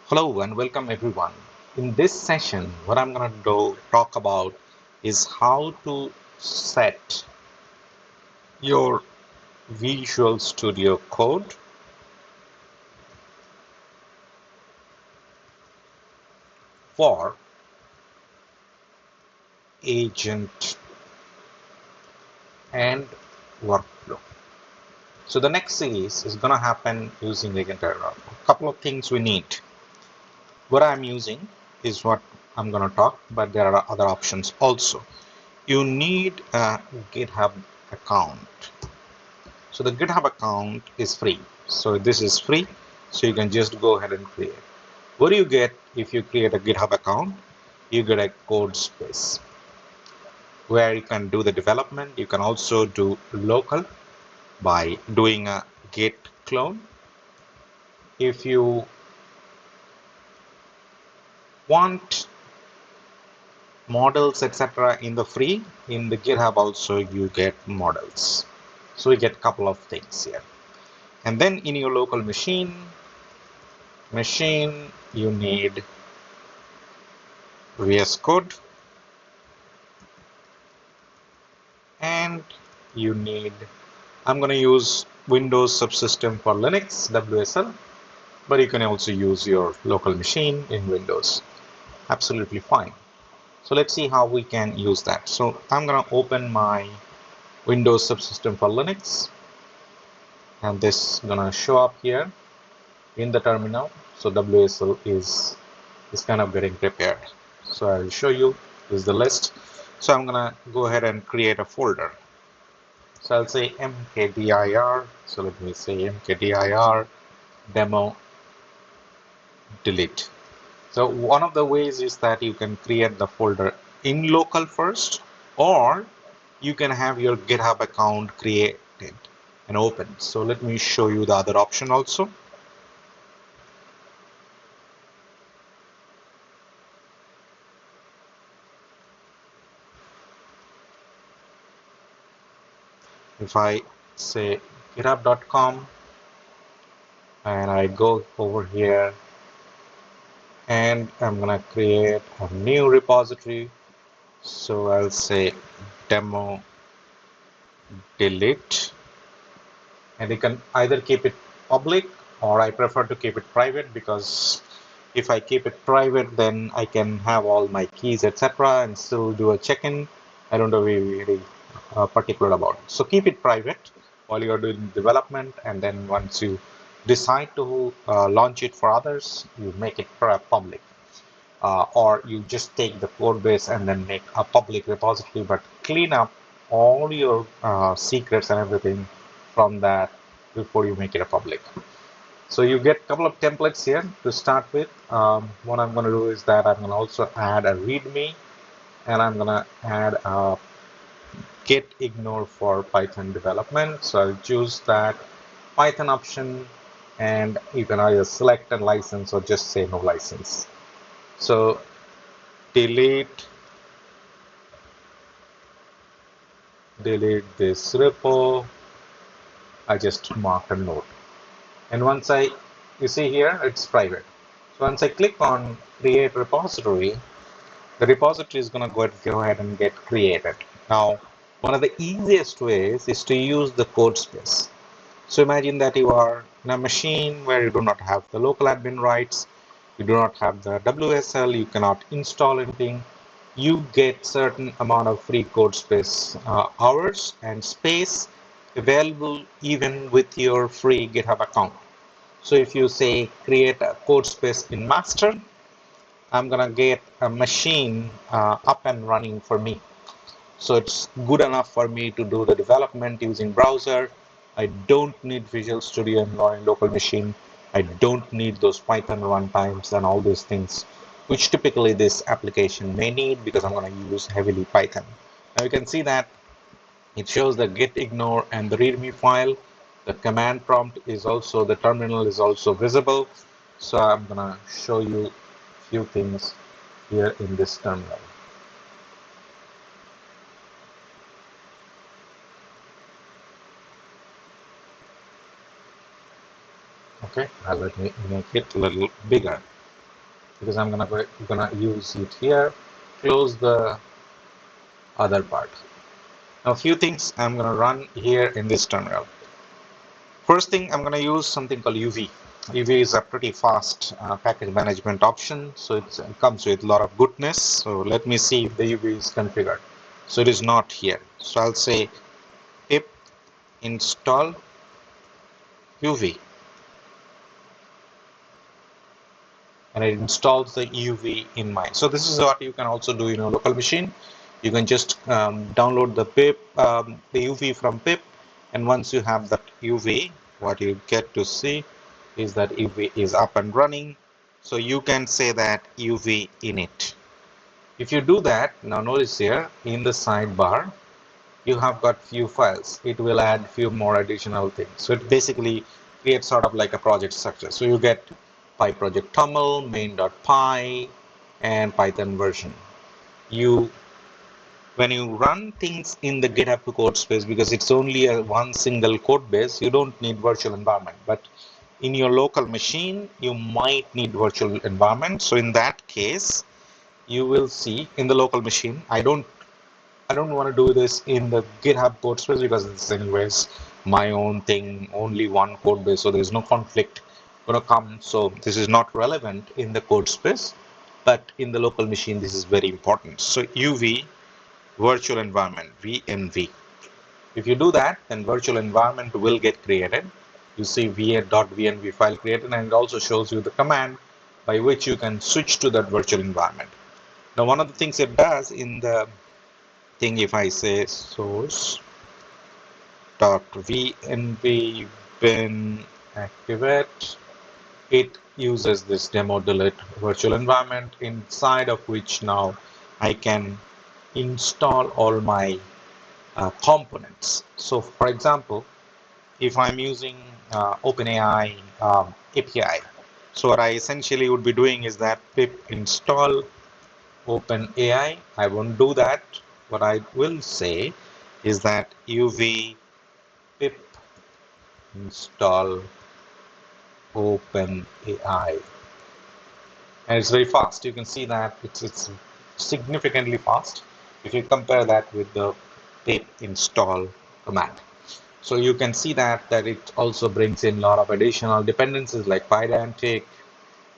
Hello and welcome everyone. In this session, what I'm going to talk about is how to set your Visual Studio Code for agent and workflow. So the next series is going to happen using agent and workflow. A couple of things we need. What I'm using is what I'm going to talk, but there are other options also. You need a GitHub account. So the GitHub account is free. So this is free. So you can just go ahead and create. What do you get if you create a GitHub account? You get a code space where you can do the development. You can also do local by doing a git clone. If you want models, etc., in the free, in the GitHub also you get models. So you get a couple of things here. And then in your local machine, you need VS Code, and you need, I'm going to use Windows subsystem for Linux, WSL, but you can also use your local machine in Windows. Absolutely fine. So let's see how we can use that. So I'm going to open my Windows subsystem for Linux, and this is going to show up here in the terminal. So WSL is kind of getting prepared. So I'll show you. This is the list. So I'm going to go ahead and create a folder. So I'll say mkdir. So let me say mkdir demo delete. So one of the ways is that you can create the folder in local first, or you can have your GitHub account created and open. So let me show you the other option also. If I say github.com and I go over here and I'm gonna create a new repository. So I'll say demo delete, and you can either keep it public, or I prefer to keep it private, because if I keep it private then I can have all my keys, etc., and still do a check-in. I don't have to be really particular about it. So keep it private while you're doing development, and then once you decide to launch it for others, you make it public. Or you just take the code base and then make a public repository, but clean up all your secrets and everything from that before you make it a public. So you get a couple of templates here to start with. What I'm going to do is that I'm going to also add a README, and I'm going to add a git ignore for Python development. So I'll choose that Python option, and you can either select a license or just say no license. So delete this repo. I just mark a note. And once you see here, it's private. So once I click on create repository, the repository is going to go ahead and get created. Now, one of the easiest ways is to use the code space. So imagine that you are in a machine where you do not have the local admin rights, you do not have the WSL, you cannot install anything. You get certain amount of free code space hours and space available even with your free GitHub account. So if you say create a code space in master, I'm gonna get a machine up and running for me. So it's good enough for me to do the development using browser. I don't need Visual Studio in my local machine. I don't need those Python runtimes and all those things, which typically this application may need, because I'm going to use heavily Python. Now you can see that it shows the git ignore and the readme file. The command prompt is also, the terminal is also visible. So I'm going to show you a few things here in this terminal. Okay, now let me make it a little bigger. because I'm gonna use it here. Close the other part. Now, a few things I'm gonna run here in this terminal. First thing, I'm gonna use something called UV. UV is a pretty fast package management option, so it comes with a lot of goodness. So let me see if the UV is configured. So it is not here. So I'll say pip install UV, and it installs the UV in mine. So this is what you can also do in a local machine. You can just download the pip, the UV from pip, and once you have that UV, what you get to see is that UV is up and running. So you can say that UV init. If you do that, now notice here in the sidebar, you have got few files. It will add few more additional things. So it basically creates sort of like a project structure. So you get PyProject TOML, main.py, and Python version. When you run things in the GitHub code space, because it's only a one single code base, you don't need virtual environment. But in your local machine, you might need virtual environment. So in that case, you will see in the local machine, I don't want to do this in the GitHub code space because it's anyways my own thing, only one code base, so there's no conflict gonna come. So this is not relevant in the code space, but in the local machine, this is very important. So UV virtual environment, VNV. If you do that, then virtual environment will get created. You see v.vnv file created, and it also shows you the command by which you can switch to that virtual environment. Now, one of the things it does in the thing, if I say source dot vnv bin activate, it uses this demo delete virtual environment, inside of which now I can install all my components. So for example, if I'm using OpenAI API, so what I essentially would be doing is that pip install OpenAI. I won't do that. What I will say is that UV pip install OpenAI, and it's very fast. You can see that it's significantly fast if you compare that with the pip install command. So you can see that it also brings in a lot of additional dependencies like Pydantic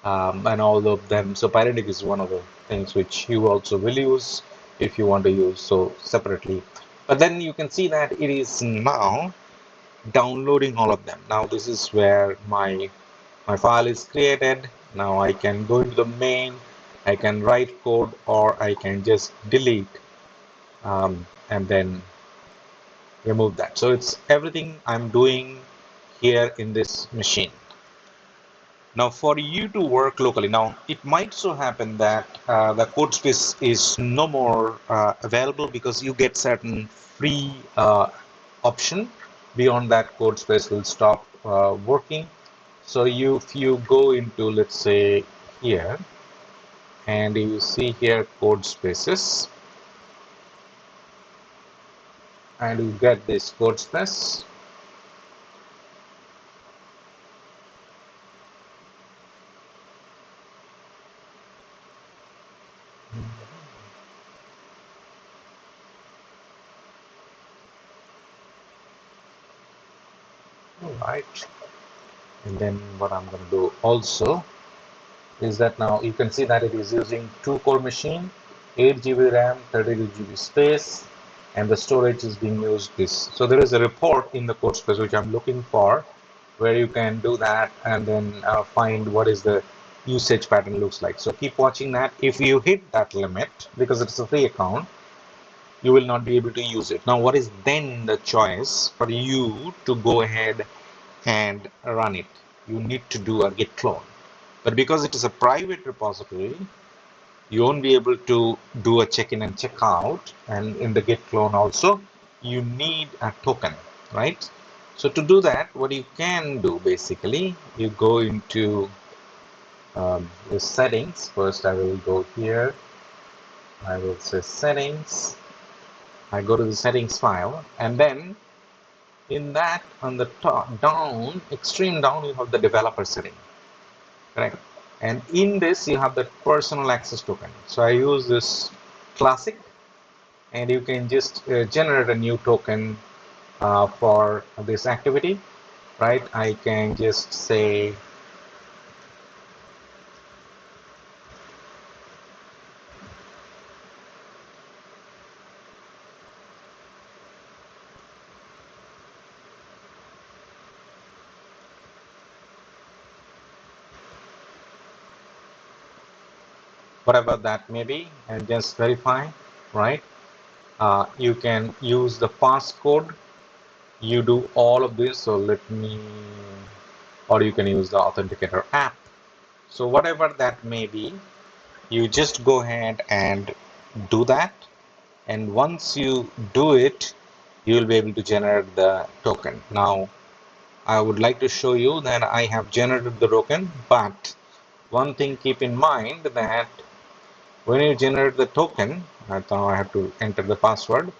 and all of them. So Pydantic is one of the things which you also will use if you want to use so separately. But then you can see that it is now downloading all of them. Now this is where my file is created. Now I can go into the main, I can write code, or I can just delete and then remove that. So it's everything I'm doing here in this machine. Now for you to work locally, now it might so happen that the code space is no more available because you get certain free option. Beyond that, code space will stop working. So if you go into, let's say here, and you see here code spaces, and you get this code space. All right. And then what I'm going to do also is that now you can see that it is using 2-core machine, 8 GB RAM, 32 GB space, and the storage is being used this. So there is a report in the code space which I'm looking for, where you can do that and then find what is the usage pattern looks like. So keep watching that. If you hit that limit, because it's a free account, you will not be able to use it. Now, what is then the choice for you to go ahead and run it? You need to do a git clone. But because it is a private repository, you won't be able to do a check-in and check-out. And in the git clone also, you need a token, right? So to do that, what you can do basically, you go into the settings. First, I will go here. I will say settings. I go to the settings file, and then in that, on the top down, extreme down, you have the developer setting. Correct. And in this, you have the personal access token. So I use this classic, and you can just generate a new token for this activity, right? I can just say whatever that may be, and just verify, right? You can use the passcode. You do all of this. So let me, or you can use the authenticator app. So whatever that may be, you just go ahead and do that. And once you do it, you will be able to generate the token. Now, I would like to show you that I have generated the token, but one thing keep in mind that when you generate the token, now I have to enter the password.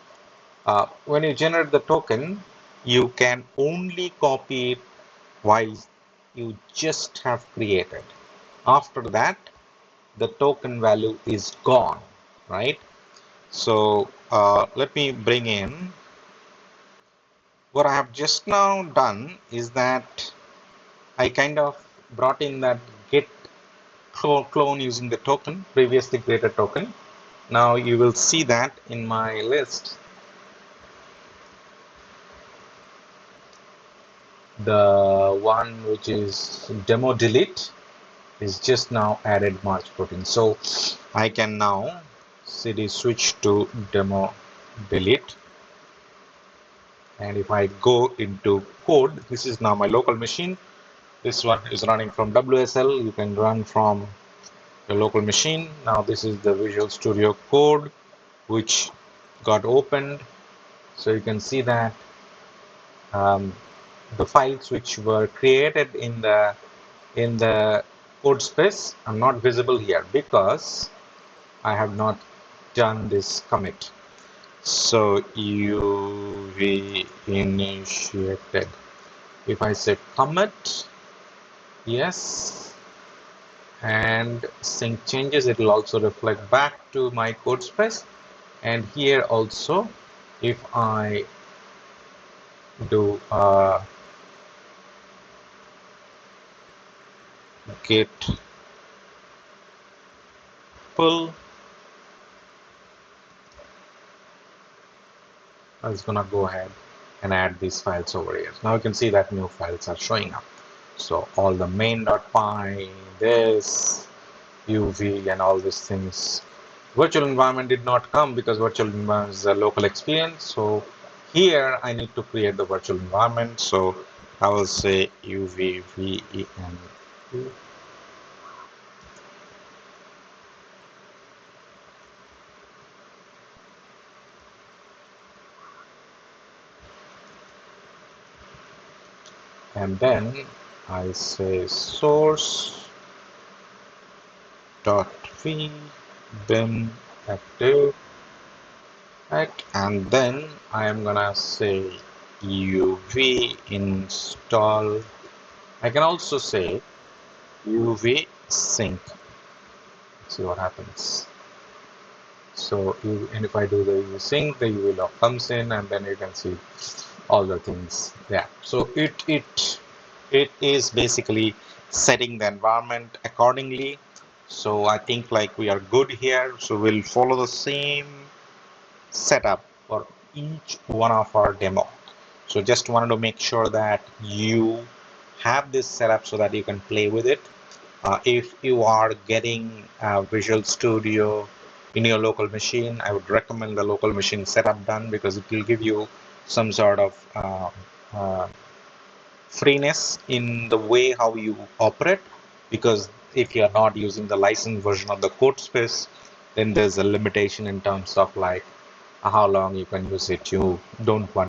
When you generate the token, you can only copy it while you just have created. After that, the token value is gone, right? So let me bring in what I have just now done is that I kind of brought in that git clone using the token, previously created token. Now you will see that in my list, the one which is demo delete is just now added March 14. So I can now cd switch to demo delete. And if I go into code, this is now my local machine. This one is running from WSL. You can run from your local machine. Now this is the Visual Studio Code which got opened. So you can see that the files which were created in the code space are not visible here because I have not done this commit. So UV initiated. If I say commit, yes, and sync changes, it will also reflect back to my code space. And here also, if I do git pull, I was gonna go ahead and add these files over here. Now you can see that new files are showing up. So all the main.py, this, UV, and all these things. Virtual environment did not come because virtual environment is a local experience. So here I need to create the virtual environment. So I will say UVVEN. And then I say source dot v bin active, right? And then I am gonna say uv install. I can also say uv sync. Let's see what happens. So and if I do the uv sync, the uv log comes in, and then you can see all the things. Yeah. So it is basically setting the environment accordingly. So I think like we are good here. So we'll follow the same setup for each one of our demo. So just wanted to make sure that you have this setup so that you can play with it. If you are getting Visual Studio in your local machine, I would recommend the local machine setup done because it will give you some sort of uh, freeness in the way how you operate, because if you are not using the licensed version of the code space, then there's a limitation in terms of like how long you can use it. You don't want